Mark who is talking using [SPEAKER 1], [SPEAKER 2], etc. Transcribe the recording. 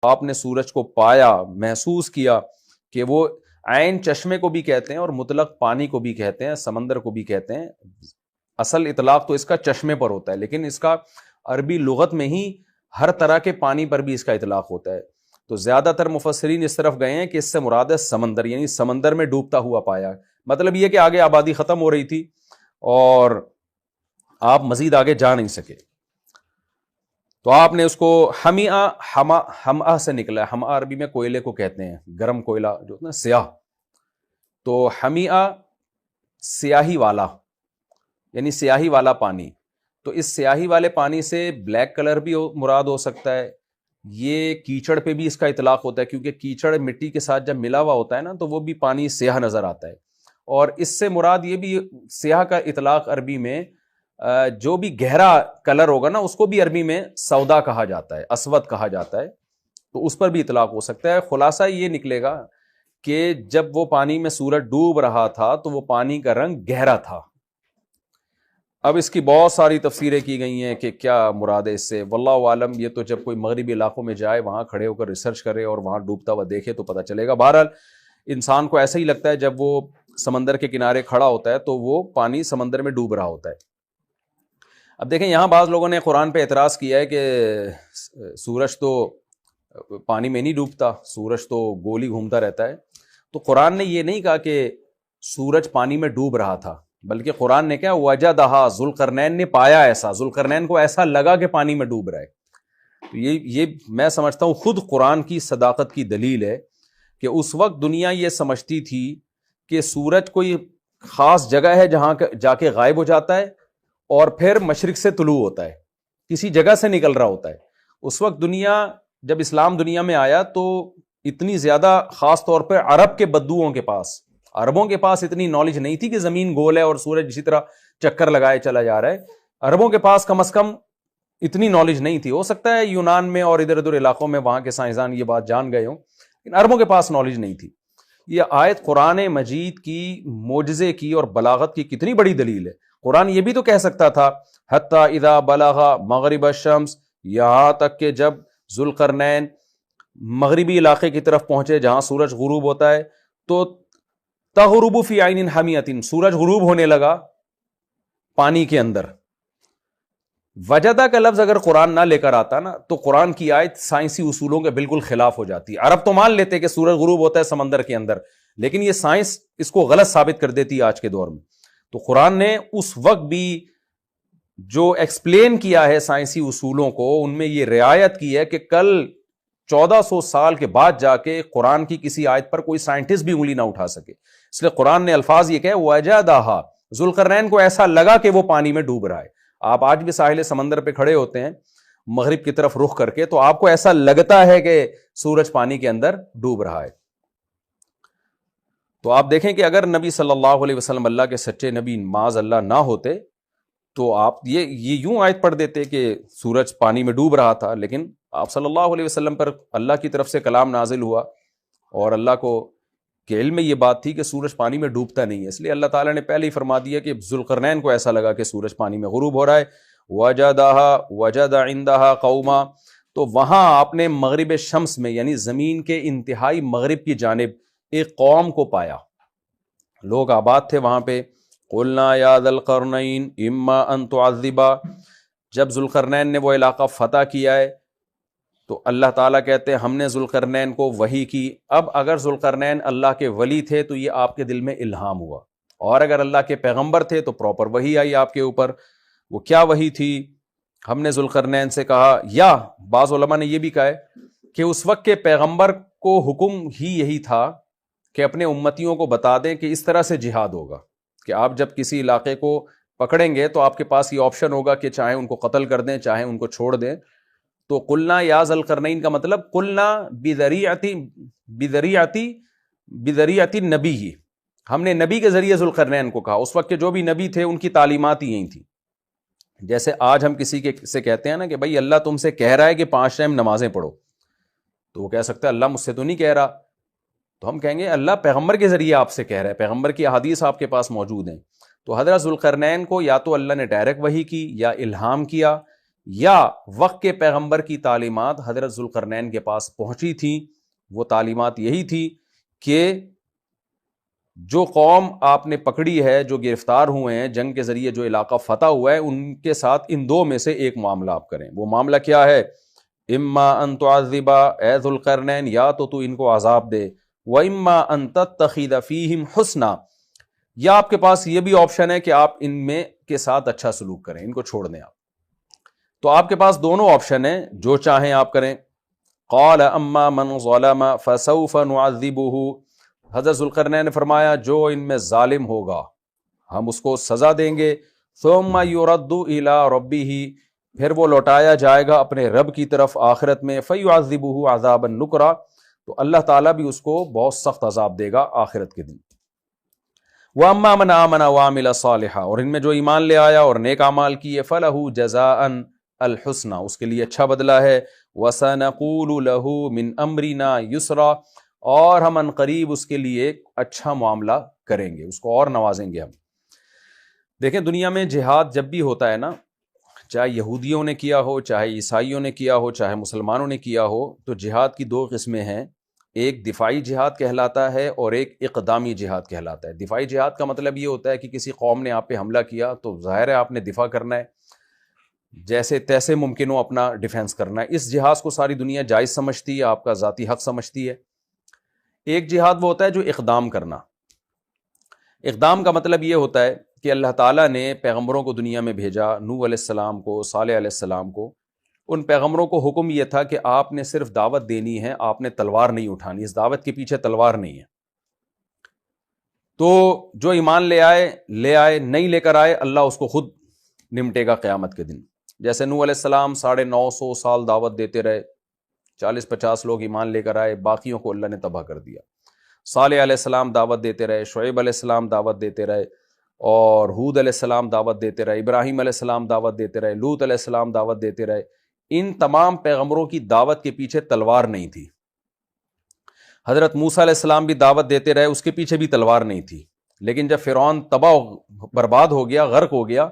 [SPEAKER 1] آپ نے سورج کو پایا، محسوس کیا کہ وہ عین چشمے کو بھی کہتے ہیں اور مطلق پانی کو بھی کہتے ہیں، سمندر کو بھی کہتے ہیں. اصل اطلاق تو اس کا چشمے پر ہوتا ہے، لیکن اس کا عربی لغت میں ہی ہر طرح کے پانی پر بھی اس کا اطلاق ہوتا ہے. تو زیادہ تر مفسرین اس طرف گئے ہیں کہ اس سے مراد ہے سمندر، یعنی سمندر میں ڈوبتا ہوا پایا. مطلب یہ کہ آگے آبادی ختم ہو رہی تھی اور آپ مزید آگے جا نہیں سکے، تو آپ نے اس کو ہمآ سے نکلا ہے. ہمآ عربی میں کوئلے کو کہتے ہیں، گرم کوئلہ جو نا سیاہ. تو ہمیآ سیاہی والا، یعنی سیاہی والا پانی. تو اس سیاہی والے پانی سے بلیک کلر بھی مراد ہو سکتا ہے. یہ کیچڑ پہ بھی اس کا اطلاق ہوتا ہے، کیونکہ کیچڑ مٹی کے ساتھ جب ملا ہوا ہوتا ہے نا تو وہ بھی پانی سیاہ نظر آتا ہے. اور اس سے مراد یہ بھی سیاہ کا اطلاق عربی میں جو بھی گہرا کلر ہوگا نا اس کو بھی عربی میں سودا کہا جاتا ہے، اسود کہا جاتا ہے، تو اس پر بھی اطلاق ہو سکتا ہے. خلاصہ یہ نکلے گا کہ جب وہ پانی میں سورج ڈوب رہا تھا تو وہ پانی کا رنگ گہرا تھا. اب اس کی بہت ساری تفسیریں کی گئی ہیں کہ کیا مراد ہے اس سے، واللہ عالم. یہ تو جب کوئی مغربی علاقوں میں جائے، وہاں کھڑے ہو کر ریسرچ کرے اور وہاں ڈوبتا ہوا دیکھے تو پتہ چلے گا. بہرحال انسان کو ایسا ہی لگتا ہے جب وہ سمندر کے کنارے کھڑا ہوتا ہے تو وہ پانی سمندر میں ڈوب رہا ہوتا ہے. اب دیکھیں یہاں بعض لوگوں نے قرآن پہ اعتراض کیا ہے کہ سورج تو پانی میں نہیں ڈوبتا، سورج تو گول ہی گھومتا رہتا ہے. تو قرآن نے یہ نہیں کہا کہ سورج پانی میں ڈوب رہا تھا، بلکہ قرآن نے کیا وجدہا، ذوالقرنین نے پایا ایسا، ذوالقرنین کو ایسا لگا کہ پانی میں ڈوب رہا ہے. تو یہ میں سمجھتا ہوں خود قرآن کی صداقت کی دلیل ہے کہ اس وقت دنیا یہ سمجھتی تھی کہ سورج کوئی خاص جگہ ہے جہاں جا کے غائب ہو جاتا ہے اور پھر مشرق سے طلوع ہوتا ہے، کسی جگہ سے نکل رہا ہوتا ہے. اس وقت دنیا، جب اسلام دنیا میں آیا تو اتنی زیادہ، خاص طور پہ عرب کے بدوؤں کے پاس، عربوں کے پاس اتنی نالج نہیں تھی کہ زمین گول ہے اور سورج اسی طرح چکر لگائے چلا جا رہا ہے. عربوں کے پاس کم از کم اتنی نالج نہیں تھی. ہو سکتا ہے یونان میں اور ادھر ادھر علاقوں میں وہاں کے سائنسدان یہ بات جان گئے ہوں، لیکن عربوں کے پاس نالج نہیں تھی. یہ آیت قرآن مجید کی معجزے کی اور بلاغت کی کتنی بڑی دلیل ہے. قرآن یہ بھی تو کہہ سکتا تھا حتی اذا بلغ مغرب الشمس، یہاں تک کہ جب ذوالقرنین مغربی علاقے کی طرف پہنچے جہاں سورج غروب ہوتا ہے، تو تغرب فی عین حمیۃ، سورج غروب ہونے لگا پانی کے اندر. وجدہ کا لفظ اگر قرآن نہ لے کر آتا نا تو قرآن کی آیت سائنسی اصولوں کے بالکل خلاف ہو جاتی. عرب تو مان لیتے کہ سورج غروب ہوتا ہے سمندر کے اندر، لیکن یہ سائنس اس کو غلط ثابت کر دیتی ہے آج کے دور میں. تو قرآن نے اس وقت بھی جو ایکسپلین کیا ہے سائنسی اصولوں کو، ان میں یہ رعایت کی ہے کہ کل 1400 سال کے بعد جا کے قرآن کی کسی آیت پر کوئی سائنٹسٹ بھی انگلی نہ اٹھا سکے. اس لیے قرآن نے الفاظ یہ کہے وجدہا، ذوالقرنین کو ایسا لگا کہ وہ پانی میں ڈوب رہا ہے. آپ آج بھی ساحل سمندر پہ کھڑے ہوتے ہیں مغرب کی طرف رخ کر کے تو آپ کو ایسا لگتا ہے کہ سورج پانی کے اندر ڈوب رہا ہے. تو آپ دیکھیں کہ اگر نبی صلی اللہ علیہ وسلم اللہ کے سچے نبی معاذ اللہ نہ ہوتے تو آپ یہ یوں آیت پڑھ دیتے کہ سورج پانی میں ڈوب رہا تھا، لیکن آپ صلی اللہ علیہ وسلم پر اللہ کی طرف سے کلام نازل ہوا اور اللہ کو کے علم میں یہ بات تھی کہ سورج پانی میں ڈوبتا نہیں ہے. اس لیے اللہ تعالیٰ نے پہلے ہی فرما دیا کہ ذوالقرنین کو ایسا لگا کہ سورج پانی میں غروب ہو رہا ہے. وجد عندها قوما، تو وہاں آپ نے مغرب شمس میں یعنی زمین کے انتہائی مغرب کی جانب ایک قوم کو پایا، لوگ آباد تھے وہاں پہ. قلنا یا ذا القرنین اما ان تعذبا، جب ذوالقرنین نے وہ علاقہ فتح کیا ہے تو اللہ تعالیٰ کہتے ہیں ہم نے ذوالقرنین کو وحی کی. اب اگر ذوالقرنین اللہ کے ولی تھے تو یہ آپ کے دل میں الہام ہوا، اور اگر اللہ کے پیغمبر تھے تو پراپر وحی آئی آپ کے اوپر. وہ کیا وحی تھی؟ ہم نے ذوالقرنین سے کہا، یا بعض علماء نے یہ بھی کہا ہے کہ اس وقت کے پیغمبر کو حکم ہی یہی تھا کہ اپنے امتیوں کو بتا دیں کہ اس طرح سے جہاد ہوگا کہ آپ جب کسی علاقے کو پکڑیں گے تو آپ کے پاس یہ آپشن ہوگا کہ چاہے ان کو قتل کر دیں چاہے ان کو چھوڑ دیں. تو قلنا یا ذا القرنین کا مطلب قلنا بذریعتی نبی ہی، ہم نے نبی کے ذریعے ذوالقرنین کو کہا. اس وقت کے جو بھی نبی تھے ان کی تعلیمات ہی یہی تھیں. جیسے آج ہم کسی سے کہتے ہیں نا کہ بھائی اللہ تم سے کہہ رہا ہے کہ 5 ٹائم نمازیں پڑھو، تو وہ کہہ سکتا ہے اللہ مجھ سے تو نہیں کہہ رہا. تو ہم کہیں گے اللہ پیغمبر کے ذریعے آپ سے کہہ رہا ہے، پیغمبر کی احادیث آپ کے پاس موجود ہیں. تو حضرت ذوالقرنین کو یا تو اللہ نے ڈائریکٹ وحی کی یا الہام کیا یا وقت کے پیغمبر کی تعلیمات حضرت ذوالقرنین کے پاس پہنچی تھیں. وہ تعلیمات یہی تھی کہ جو قوم آپ نے پکڑی ہے، جو گرفتار ہوئے ہیں جنگ کے ذریعے، جو علاقہ فتح ہوا ہے، ان کے ساتھ ان دو میں سے ایک معاملہ آپ کریں. وہ معاملہ کیا ہے؟ اما ان تعذبا اے ذوالقرنین، یا تو ان کو عذاب دے، و اما ان تتخذ فیہم حسنا، یا آپ کے پاس یہ بھی آپشن ہے کہ آپ ان میں کے ساتھ اچھا سلوک کریں، ان کو چھوڑ دیں آپ. تو آپ کے پاس دونوں آپشن ہیں، جو چاہیں آپ کریں. قال اما من ظلم فسوف نعذبہ، حضرت ذوالقرنین نے فرمایا جو ان میں ظالم ہوگا ہم اس کو سزا دیں گے. ثم یرد الی ربہ، پھر وہ لوٹایا جائے گا اپنے رب کی طرف آخرت میں. فیعذبہ عذابا نکرا، تو اللہ تعالیٰ بھی اس کو بہت سخت عذاب دے گا آخرت کے دن. وَأَمَّا مَنْ آمَنَ وَعَمِلَ صَالِحًا، اور ان میں جو ایمان لے آیا اور نیک اعمال کیے، فَلَهُ جَزَاءً الْحُسْنَى، اس کے لیے اچھا بدلہ ہے. وَسَنَقُولُ لَهُ مِنْ أَمْرِنَا يُسْرًا، اور ہم عنقریب اس کے لیے اچھا معاملہ کریں گے، اس کو اور نوازیں گے ہم. دیکھیں دنیا میں جہاد جب بھی ہوتا ہے نا، چاہے یہودیوں نے کیا ہو، چاہے عیسائیوں نے کیا ہو، چاہے مسلمانوں نے کیا ہو، تو جہاد کی دو قسمیں ہیں. ایک دفاعی جہاد کہلاتا ہے اور ایک اقدامی جہاد کہلاتا ہے. دفاعی جہاد کا مطلب یہ ہوتا ہے کہ کسی قوم نے آپ پہ حملہ کیا تو ظاہر ہے آپ نے دفاع کرنا ہے، جیسے تیسے ممکن ہو اپنا ڈیفینس کرنا ہے. اس جہاد کو ساری دنیا جائز سمجھتی ہے، آپ کا ذاتی حق سمجھتی ہے. ایک جہاد وہ ہوتا ہے جو اقدام کرنا. اقدام کا مطلب یہ ہوتا ہے کہ اللہ تعالیٰ نے پیغمبروں کو دنیا میں بھیجا، نوح علیہ السلام کو، صالح علیہ السلام کو. ان پیغمبروں کو حکم یہ تھا کہ آپ نے صرف دعوت دینی ہے، آپ نے تلوار نہیں اٹھانی، اس دعوت کے پیچھے تلوار نہیں ہے. تو جو ایمان لے آئے، نہیں لے کر آئے، اللہ اس کو خود نمٹے گا قیامت کے دن. جیسے نوح علیہ السلام 950 سال دعوت دیتے رہے، 40-50 لوگ ایمان لے کر آئے، باقیوں کو اللہ نے تباہ کر دیا. صالح علیہ السلام دعوت دیتے رہے، شعیب علیہ السلام دعوت دیتے رہے، اور ہود علیہ السلام دعوت دیتے رہے، ابراہیم علیہ السلام دعوت دیتے رہے، لوط علیہ السلام دعوت دیتے رہے. ان تمام پیغمبروں کی دعوت کے پیچھے تلوار نہیں تھی. حضرت موسیٰ علیہ السلام بھی دعوت دیتے رہے، اس کے پیچھے بھی تلوار نہیں تھی. لیکن جب فرعون تباہ برباد ہو گیا، غرق ہو گیا،